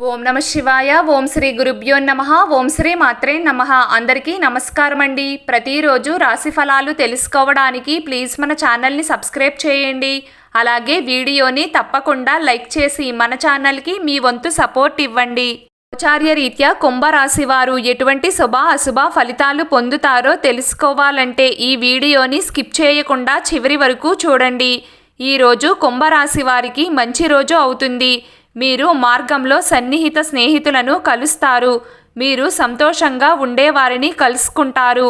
ఓం నమ శివాయ. ఓం శ్రీ గురుభ్యో నమః. ఓం శ్రీ మాత్రే నమః. అందరికీ నమస్కారం అండి. ప్రతిరోజు రాశి ఫలాలు తెలుసుకోవడానికి ప్లీజ్ మన ఛానల్ని సబ్స్క్రైబ్ చేయండి. అలాగే వీడియోని తప్పకుండా లైక్ చేసి మన ఛానల్కి మీ వంతు సపోర్ట్ ఇవ్వండి. ఆచార్య రీత్యా కుంభరాశి వారు ఎటువంటి శుభ అశుభ ఫలితాలు పొందుతారో తెలుసుకోవాలంటే ఈ వీడియోని స్కిప్ చేయకుండా చివరి వరకు చూడండి. ఈరోజు కుంభరాశి వారికి మంచి రోజు అవుతుంది. మీరు మార్గంలో సన్నిహిత స్నేహితులను కలుస్తారు. మీరు సంతోషంగా ఉండేవారిని కలుసుకుంటారు.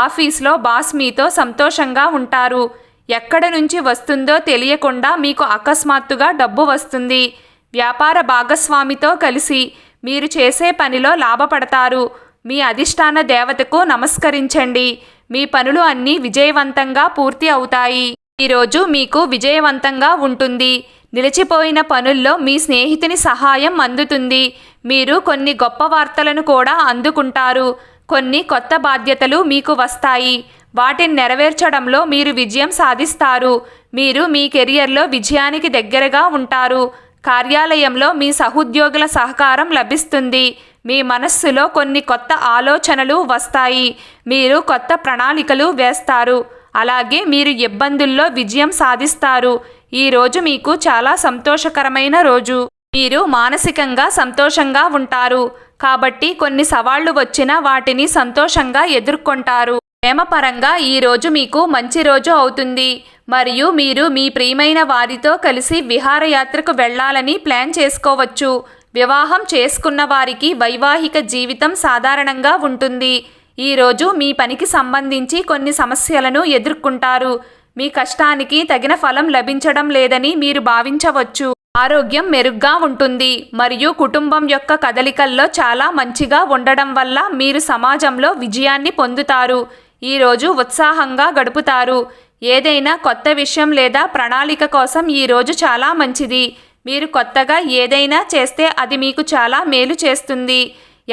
ఆఫీస్లో బాస్ మీతో సంతోషంగా ఉంటారు. ఎక్కడ నుంచి వస్తుందో తెలియకుండా మీకు అకస్మాత్తుగా డబ్బు వస్తుంది. వ్యాపార భాగస్వామితో కలిసి మీరు చేసే పనిలో లాభపడతారు. మీ అధిష్టాన దేవతకు నమస్కరించండి. మీ పనులు అన్నీ విజయవంతంగా పూర్తి అవుతాయి. ఈరోజు మీకు విజయవంతంగా ఉంటుంది. నిలిచిపోయిన పనుల్లో మీ స్నేహితుని సహాయం అందుతుంది. మీరు కొన్ని గొప్ప వార్తలను కూడా అందుకుంటారు. కొన్ని కొత్త బాధ్యతలు మీకు వస్తాయి. వాటిని నెరవేర్చడంలో మీరు విజయం సాధిస్తారు. మీరు మీ కెరియర్లో విజయానికి దగ్గరగా ఉంటారు. కార్యాలయంలో మీ సహోద్యోగుల సహకారం లభిస్తుంది. మీ మనస్సులో కొన్ని కొత్త ఆలోచనలు వస్తాయి. మీరు కొత్త ప్రణాళికలు వేస్తారు. అలాగే మీరు ఇబ్బందుల్లో విజయం సాధిస్తారు. ఈరోజు మీకు చాలా సంతోషకరమైన రోజు. మీరు మానసికంగా సంతోషంగా ఉంటారు. కాబట్టి కొన్ని సవాళ్లు వచ్చినా వాటిని సంతోషంగా ఎదుర్కొంటారు. ప్రేమపరంగా ఈరోజు మీకు మంచి రోజు అవుతుంది. మరియు మీరు మీ ప్రియమైన వారితో కలిసి విహారయాత్రకు వెళ్లాలని ప్లాన్ చేసుకోవచ్చు. వివాహం చేసుకున్న వారికి వైవాహిక జీవితం సాధారణంగా ఉంటుంది. ఈరోజు మీ పనికి సంబంధించి కొన్ని సమస్యలను ఎదుర్కొంటారు. మీ కష్టానికి తగిన ఫలం లభించడం లేదని మీరు భావించవచ్చు. ఆరోగ్యం మెరుగ్గా ఉంటుంది మరియు కుటుంబం యొక్క కదలికల్లో చాలా మంచిగా ఉండడం వల్ల మీరు సమాజంలో విజయాన్ని పొందుతారు. ఈరోజు ఉత్సాహంగా గడుపుతారు. ఏదైనా కొత్త విషయం లేదా ప్రణాళిక కోసం ఈరోజు చాలా మంచిది. మీరు కొత్తగా ఏదైనా చేస్తే అది మీకు చాలా మేలు చేస్తుంది.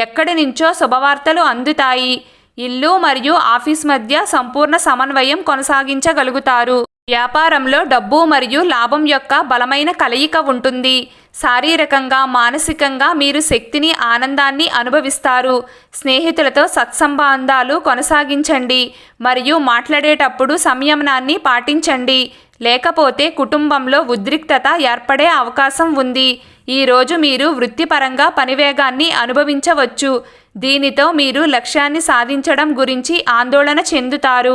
ఎక్కడి నుంచో శుభవార్తలు అందుతాయి. ఇల్లు మరియు ఆఫీస్ మధ్య సంపూర్ణ సమన్వయం కొనసాగించగలుగుతారు. వ్యాపారంలో డబ్బు మరియు లాభం యొక్క బలమైన కలయిక ఉంటుంది. శారీరకంగా మానసికంగా మీరు శక్తిని ఆనందాన్ని అనుభవిస్తారు. స్నేహితులతో సత్సంబంధాలు కొనసాగించండి మరియు మాట్లాడేటప్పుడు సంయమనాన్ని పాటించండి. లేకపోతే కుటుంబంలో ఉద్రిక్తత ఏర్పడే అవకాశం ఉంది. ఈరోజు మీరు వృత్తిపరంగా పనివేగాన్ని అనుభవించవచ్చు. దీనితో మీరు లక్ష్యాన్ని సాధించడం గురించి ఆందోళన చెందుతారు.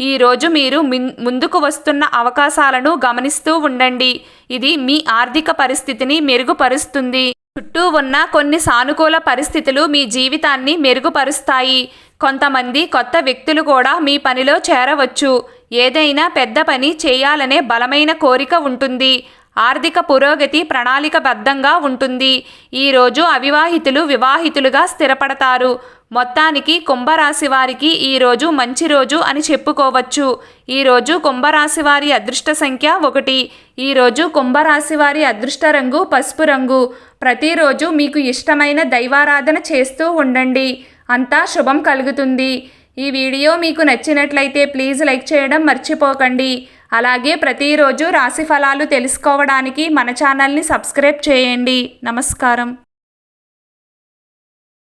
ఈరోజు మీరు ముందుకు వస్తున్న అవకాశాలను గమనిస్తూ ఉండండి. ఇది మీ ఆర్థిక పరిస్థితిని మెరుగుపరుస్తుంది. చుట్టూ ఉన్న కొన్ని సానుకూల పరిస్థితులు మీ జీవితాన్ని మెరుగుపరుస్తాయి. కొంతమంది కొత్త వ్యక్తులు కూడా మీ పనిలో చేరవచ్చు. ఏదైనా పెద్ద పని చేయాలనే బలమైన కోరిక ఉంటుంది. ఆర్థిక పురోగతి ప్రణాళికబద్ధంగా ఉంటుంది. ఈరోజు అవివాహితులు వివాహితులుగా స్థిరపడతారు. మొత్తానికి కుంభరాశి వారికి ఈరోజు మంచి రోజు అని చెప్పుకోవచ్చు. ఈరోజు కుంభరాశి వారి అదృష్ట సంఖ్య 1. ఈరోజు కుంభరాశి వారి అదృష్ట రంగు పసుపు రంగు. ప్రతిరోజు మీకు ఇష్టమైన దైవారాధన చేస్తూ ఉండండి. అంతా శుభం కలుగుతుంది. ఈ వీడియో మీకు నచ్చినట్లయితే ప్లీజ్ లైక్ చేయడం మర్చిపోకండి. అలాగే ప్రతిరోజు రాశి ఫలాలు తెలుసుకోవడానికి మన ఛానల్ని సబ్స్క్రైబ్ చేయండి. నమస్కారం.